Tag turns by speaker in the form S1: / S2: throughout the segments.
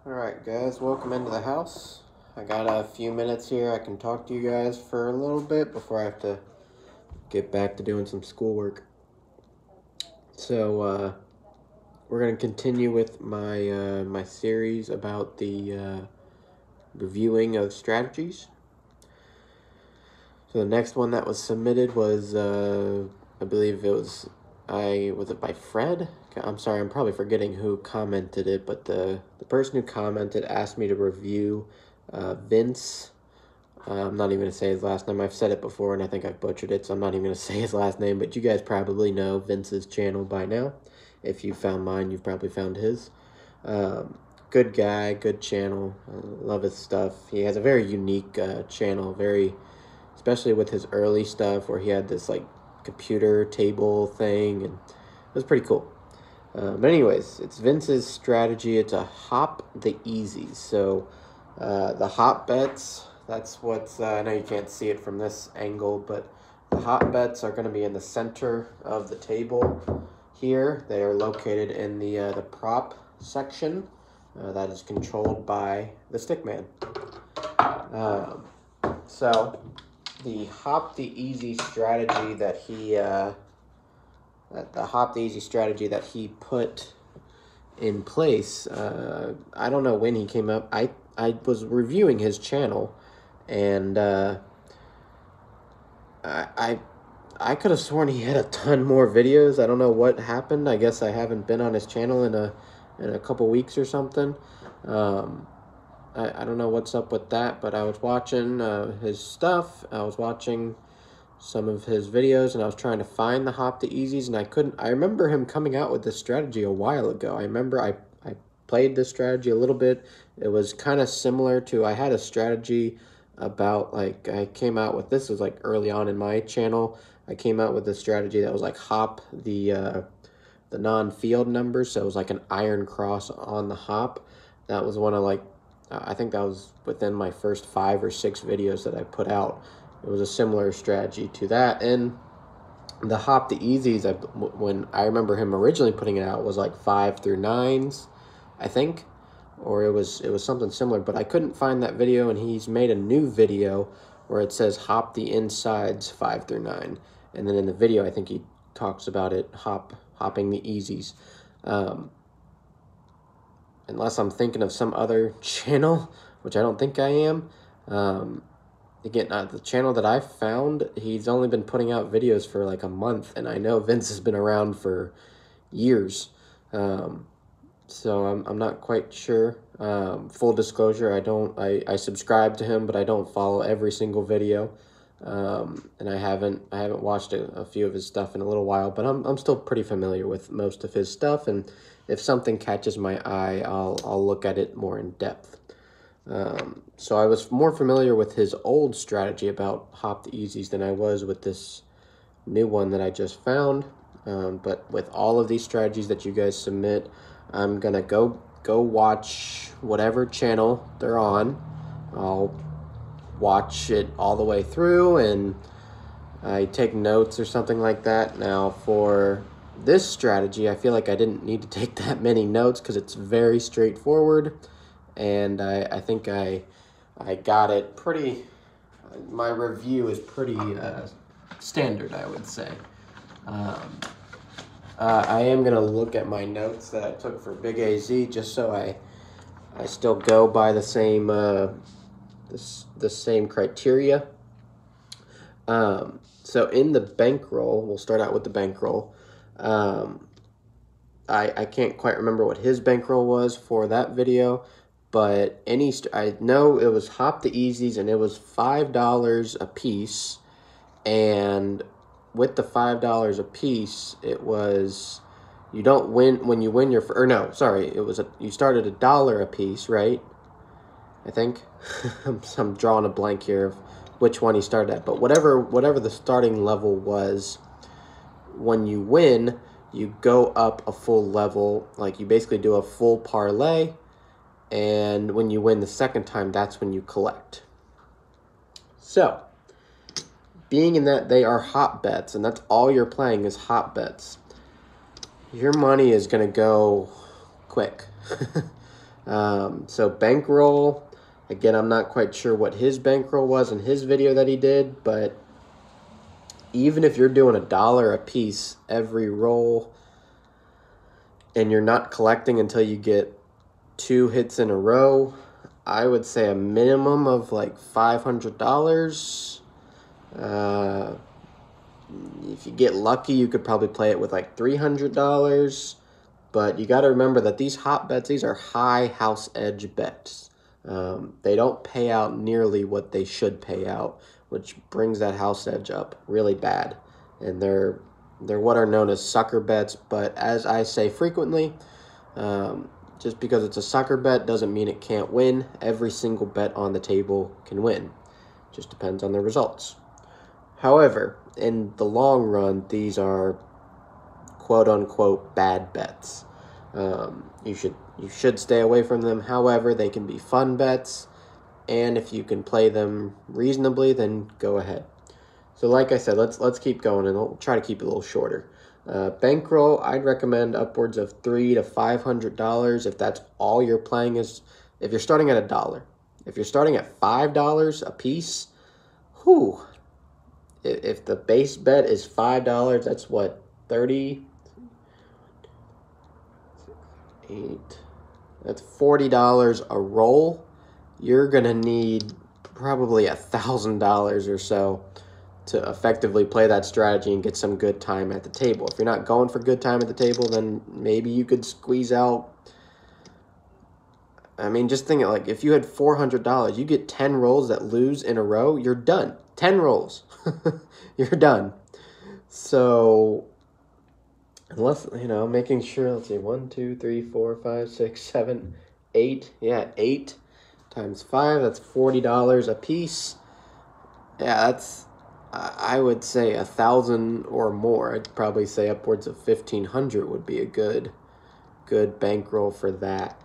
S1: Alright guys, welcome into the house. I got a few minutes here. I can talk to you guys for a little bit before I have to get back to doing some schoolwork. So we're going to continue with my my series about the reviewing of strategies. So the next one that was submitted was I believe it was it by Fred? I'm sorry, I'm probably forgetting who commented it, but the person who commented asked me to review Vince. I'm not even going to say his last name. I've said it before, and I think I've butchered it, so I'm not even going to say his last name, but you guys probably know Vince's channel by now. If you found mine, you've probably found his. Good guy, good channel. Love his stuff. He has a very unique channel, especially with his early stuff where he had this like computer table thing, and it was pretty cool. But anyways, it's Vince's strategy. It's a hop the easies. So the hop bets, that's what's, I know you can't see it from this angle, but the hop bets are going to be in the center of the table here. They are located in the prop section that is controlled by the stickman. So the hop the easy strategy that he put in place, I don't know when he came up. I was reviewing his channel, and I could have sworn he had a ton more videos. I don't know what happened. I guess I haven't been on his channel in a couple weeks or something. I don't know what's up with that, but I was watching his stuff. I was watching some of his videos, and I was trying to find the hop the easies, and I couldn't. I remember him coming out with this strategy a while ago. I remember I played this strategy a little bit. It was kind of similar to, I had a strategy about, like, I came out with, this was like early on in my channel. I came out with a strategy that was like hop the non-field numbers, so it was like an iron cross on the hop. That was one of, like, I think that was within my first 5 or 6 videos that I put out. It was a similar strategy to that. And the hop the easies, when I remember him originally putting it out, was like 5 through 9s, I think, or it was something similar. But I couldn't find that video, and he's made a new video where it says hop the insides 5 through 9, and then in the video I think he talks about it hopping the easies. Unless I'm thinking of some other channel, which I don't think I am. Again, the channel that I found, he's only been putting out videos for like a month, and I know Vince has been around for years. So I'm not quite sure. Full disclosure, I subscribe to him, but I don't follow every single video. And I haven't watched a few of his stuff in a little while, but I'm still pretty familiar with most of his stuff, and if something catches my eye, I'll look at it more in depth. So I was more familiar with his old strategy about hop the easies than I was with this new one that I just found. But with all of these strategies that you guys submit, I'm gonna go watch whatever channel they're on. I'll watch it all the way through, and I take notes or something like that. Now for this strategy, I feel like I didn't need to take that many notes because it's very straightforward, and I think I got it pretty, my review is pretty standard, I would say. I am going to look at my notes that I took for Big AZ just so I still go by the same the same criteria. So in the bankroll, we'll start out with the bankroll. I can't quite remember what his bankroll was for that video, but I know it was hop the easies, and it was $5 a piece, and with the $5 a piece, it was, you don't win when you win your, or no, sorry, it was you started $1 a piece, right? I think. I'm drawing a blank here of which one he started at, but whatever the starting level was, when you win, you go up a full level, like you basically do a full parlay, and when you win the second time, that's when you collect. So, being in that they are hop bets, and that's all you're playing is hop bets, your money is going to go quick. So bankroll, again, I'm not quite sure what his bankroll was in his video that he did, but even if you're doing $1 a piece every roll and you're not collecting until you get 2 hits in a row, I would say a minimum of like $500. If you get lucky, you could probably play it with like $300. But you got to remember that these hot bets, these are high house edge bets. They don't pay out nearly what they should pay out, which brings that house edge up really bad. And they're what are known as sucker bets. But as I say frequently, just because it's a sucker bet doesn't mean it can't win. Every single bet on the table can win. Just depends on the results. However, in the long run, these are quote-unquote bad bets. You should stay away from them. However, they can be fun bets, and if you can play them reasonably, then go ahead. So like I said, let's keep going, and I'll try to keep it a little shorter. Bankroll, I'd recommend upwards of $300 to $500 if that's all you're playing is. If you're starting at $1, if you're starting at $5 a piece, whew. If the base bet is $5, that's what, 30, 8, that's $40 a roll. You're gonna need probably $1,000 or so to effectively play that strategy and get some good time at the table. If you're not going for good time at the table, then maybe you could squeeze out. I mean, just think like if you had $400, you get 10 rolls that lose in a row, you're done. 10 rolls. You're done. So unless, making sure, let's see, 1, 2, 3, 4, 5, 6, 7, 8. Yeah, 8 times 5, that's $40 a piece. Yeah, that's, I would say 1,000 or more. I'd probably say upwards of 1,500 would be a good bankroll for that.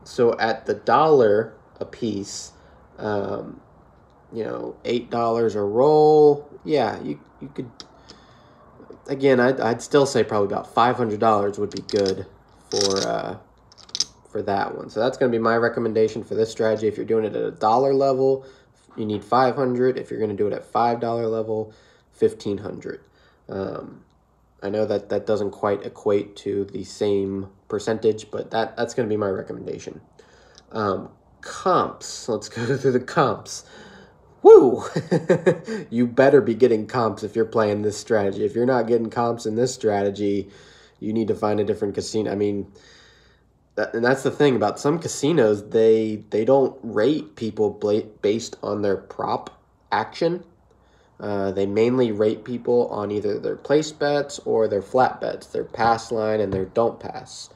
S1: So at the $1 a piece, $8 a roll. Yeah, you could. Again, I'd still say probably about $500 would be good for that one. So that's going to be my recommendation for this strategy. If you're doing it at $1 level, you need $500. If you're going to do it at $5 level, $1,500. I know that doesn't quite equate to the same percentage, but that's going to be my recommendation. Comps. Let's go through the comps. Woo! You better be getting comps if you're playing this strategy. If you're not getting comps in this strategy, you need to find a different casino. I mean, and that's the thing about some casinos. They don't rate people based on their prop action. They mainly rate people on either their place bets or their flat bets, their pass line and their don't pass.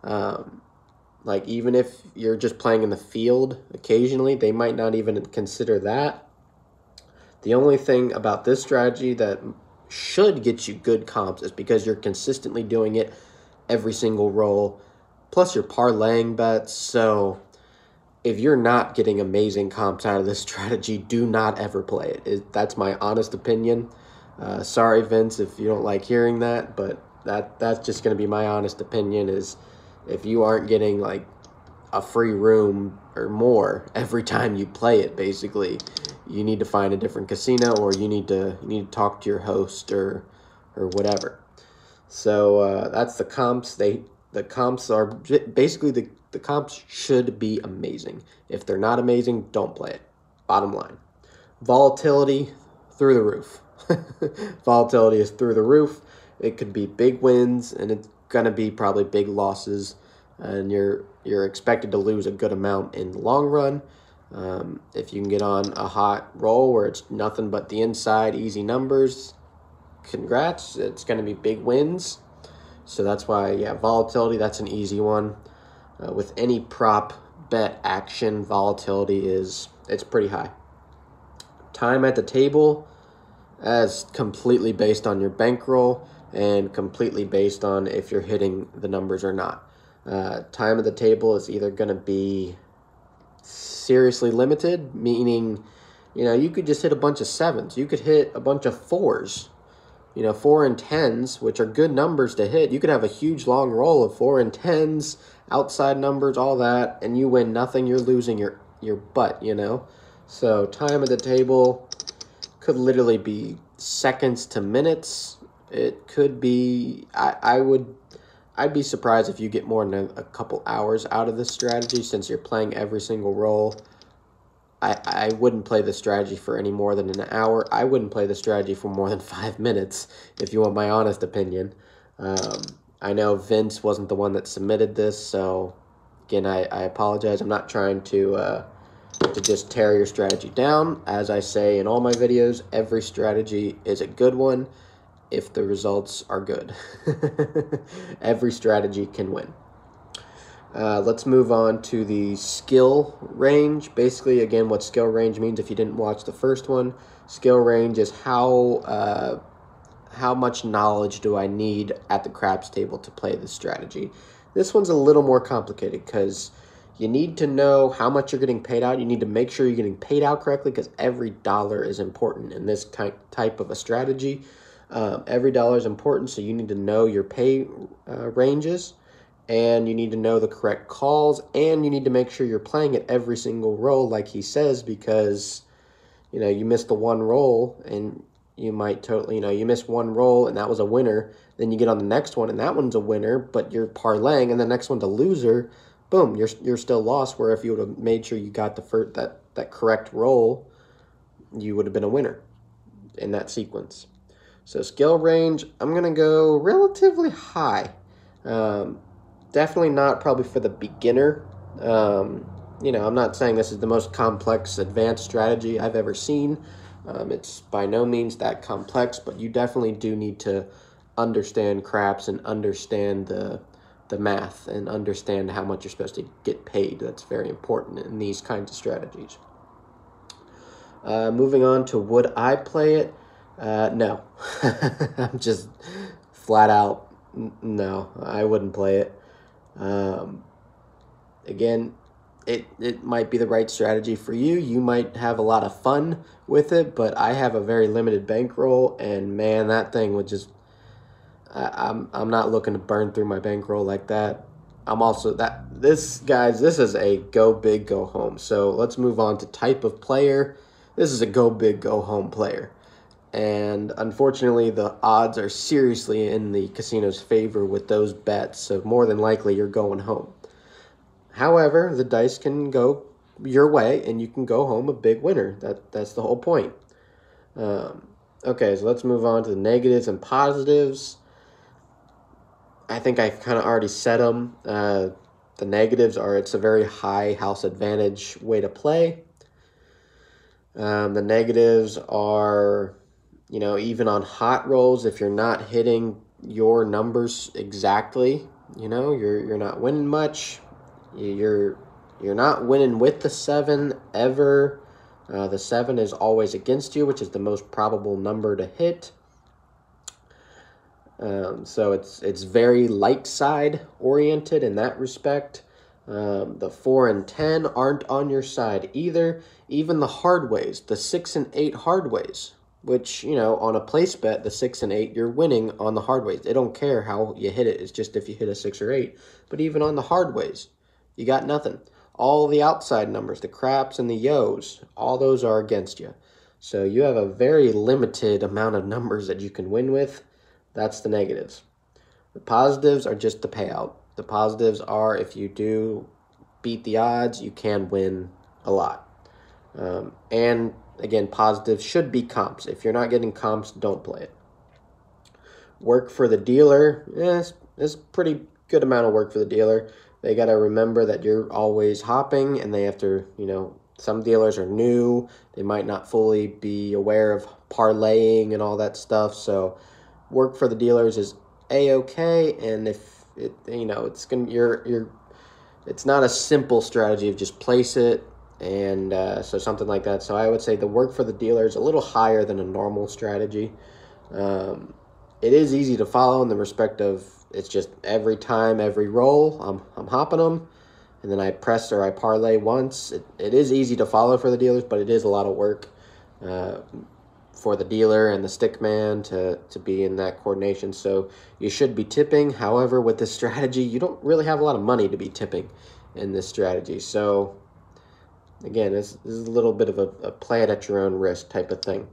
S1: Like even if you're just playing in the field occasionally, they might not even consider that. The only thing about this strategy that should get you good comps is because you're consistently doing it every single roll, plus you're parlaying bets. So if you're not getting amazing comps out of this strategy, do not ever play it. That's my honest opinion. Sorry, Vince, if you don't like hearing that, but that's just going to be my honest opinion is if you aren't getting like a free room or more every time you play it, basically, you need to find a different casino or you need to talk to your host or whatever. So that's the comps. The comps are basically the comps should be amazing. If they're not amazing, don't play it. Bottom line. Volatility through the roof. Volatility is through the roof. It could be big wins and it's gonna be probably big losses, and you're expected to lose a good amount in the long run. If you can get on a hot roll where it's nothing but the inside, easy numbers, congrats. It's going to be big wins. So that's why, yeah, volatility, that's an easy one. With any prop bet action, volatility it's pretty high. Time at the table is completely based on your bankroll and completely based on if you're hitting the numbers or not. Time at the table is either going to be seriously limited, meaning, you could just hit a bunch of 7s. You could hit a bunch of 4s. you know, 4 and 10s, which are good numbers to hit. You could have a huge long roll of 4 and 10s, outside numbers, all that, and you win nothing. You're losing your butt, you know. So time at the table could literally be seconds to minutes. It could be, I'd be surprised if you get more than a couple hours out of this strategy, since you're playing every single roll. I wouldn't play the strategy for any more than an hour. I wouldn't play the strategy for more than 5 minutes, if you want my honest opinion. I know Vince wasn't the one that submitted this, so again, I apologize. I'm not trying to just tear your strategy down. As I say in all my videos, every strategy is a good one if the results are good. Every strategy can win. Let's move on to the skill range. Basically, again, what skill range means, if you didn't watch the first one, skill range is how much knowledge do I need at the craps table to play this strategy. This one's a little more complicated because you need to know how much you're getting paid out. You need to make sure you're getting paid out correctly, because every dollar is important in this type of a strategy. Every dollar is important, so you need to know your pay ranges. And you need to know the correct calls, and you need to make sure you're playing it every single roll like he says, because, you know, you missed the one roll and you might totally, you know, you missed one roll and that was a winner. Then you get on the next one and that one's a winner, but you're parlaying, and the next one's a loser. Boom, you're still lost, where if you would have made sure you got the that correct roll, you would have been a winner in that sequence. So skill range, I'm going to go relatively high. Definitely not probably for the beginner. You know, I'm not saying this is the most complex advanced strategy I've ever seen. It's by no means that complex, but you definitely do need to understand craps and understand the math and understand how much you're supposed to get paid. That's very important in these kinds of strategies. Moving on to would I play it? No. I'm just flat out, no, I wouldn't play it. Again, it might be the right strategy for you. You might have a lot of fun with it, but I have a very limited bankroll, and man, that thing would just, I'm not looking to burn through my bankroll like that. I'm also, this is a go big, go home. So let's move on to type of player. This is a go big, go home player. And unfortunately, the odds are seriously in the casino's favor with those bets, so more than likely you're going home. However, the dice can go your way, and you can go home a big winner. That's the whole point. Okay, so let's move on to the negatives and positives. I think I kind of already said them. The negatives are, it's a very high house advantage way to play. The negatives are, you know, even on hot rolls, if you're not hitting your numbers exactly, you know, you're not winning much. You're not winning with the 7 ever. The 7 is always against you, which is the most probable number to hit. So it's very light side oriented in that respect. The 4 and 10 aren't on your side either. Even the hard ways, the 6 and 8 hard ways, which, you know, on a place bet, the 6 and 8, you're winning on the hard ways. They don't care how you hit it. It's just if you hit a 6 or 8. But even on the hard ways, you got nothing. All the outside numbers, the craps and the yos, all those are against you. So you have a very limited amount of numbers that you can win with. That's the negatives. The positives are just the payout. The positives are, if you do beat the odds, you can win a lot. And again, positives should be comps. If you're not getting comps, don't play it. Work for the dealer, it's pretty good amount of work for the dealer. They got to remember that you're always hopping, and they have to, you know, some dealers are new. They might not fully be aware of parlaying and all that stuff. So work for the dealers is a-okay, and if it, you know, it's gonna, it's not a simple strategy of just place it, and so something like that. So I would say the work for the dealer is a little higher than a normal strategy. It is easy to follow in the respect of, it's just every time, every roll, I'm hopping them, and then I press or I parlay once. It is easy to follow for the dealers, but it is a lot of work. for the dealer and the stick man to be in that coordination. So you should be tipping. However, with this strategy, you don't really have a lot of money to be tipping in this strategy. So again, this is a little bit of a play it at your own risk type of thing.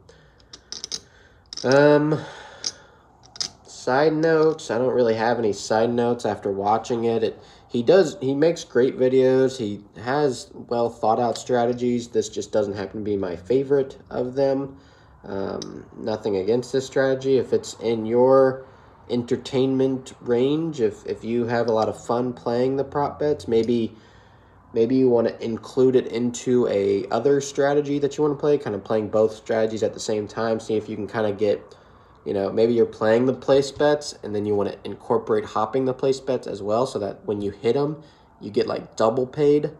S1: Side notes, I don't really have any side notes after watching it. He makes great videos. He has well thought out strategies. This just doesn't happen to be my favorite of them. Nothing against this strategy. If it's in your entertainment range, if you have a lot of fun playing the prop bets, maybe you want to include it into a other strategy that you want to play, kind of playing both strategies at the same time. See if you can kind of get, maybe you're playing the place bets and then you want to incorporate hopping the place bets as well, so that when you hit them, you get like double paid.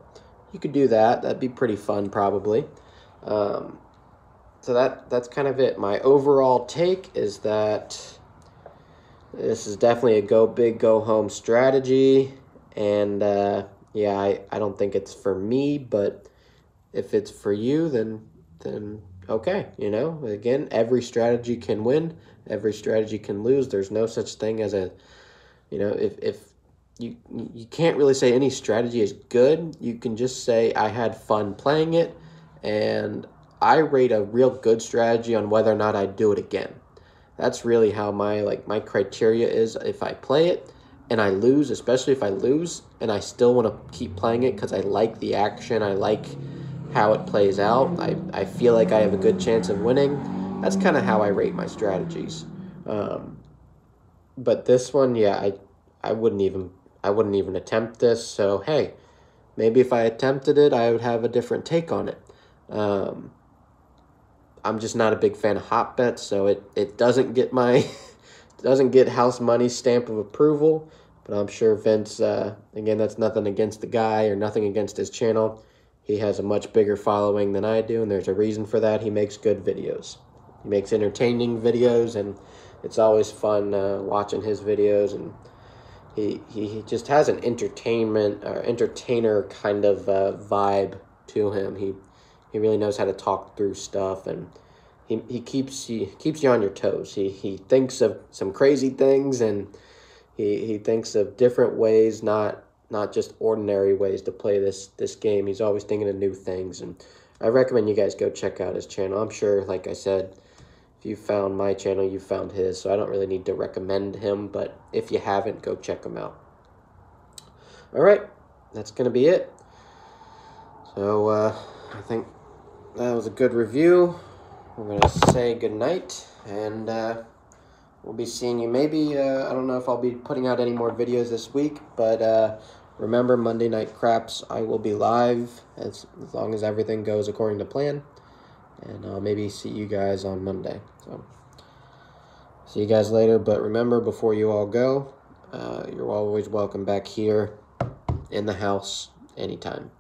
S1: You could do that. That'd be pretty fun probably. So that's kind of it. My overall take is that this is definitely a go big, go home strategy. And yeah, I don't think it's for me, but if it's for you, then okay. Again, every strategy can win. Every strategy can lose. There's no such thing as a, if you can't really say any strategy is good. You can just say I had fun playing it, and I rate a real good strategy on whether or not I do it again. That's really how my criteria is. If I play it and I lose, especially if I lose and I still want to keep playing it because I like the action, I like how it plays out, I feel like I have a good chance of winning. That's kind of how I rate my strategies. But this one, yeah, I wouldn't even attempt this. So hey, maybe if I attempted it, I would have a different take on it. I'm just not a big fan of hot bets, so it doesn't get my doesn't get house money stamp of approval. But I'm sure Vince, again, that's nothing against the guy or nothing against his channel. He has a much bigger following than I do, and there's a reason for that. He makes good videos. He makes entertaining videos, and it's always fun watching his videos. And he just has an entertainer kind of vibe to him. He really knows how to talk through stuff, and he keeps you on your toes. He thinks of some crazy things, and he thinks of different ways, not just ordinary ways to play this game. He's always thinking of new things, and I recommend you guys go check out his channel. I'm sure, like I said, if you found my channel, you found his, so I don't really need to recommend him, but if you haven't, go check him out. All right, that's going to be it. So I think that was a good review. I'm going to say good night, and we'll be seeing you maybe, I don't know if I'll be putting out any more videos this week, but remember, Monday Night Craps, I will be live as long as everything goes according to plan, and I'll maybe see you guys on Monday. So see you guys later, but remember, before you all go, you're always welcome back here in the house anytime.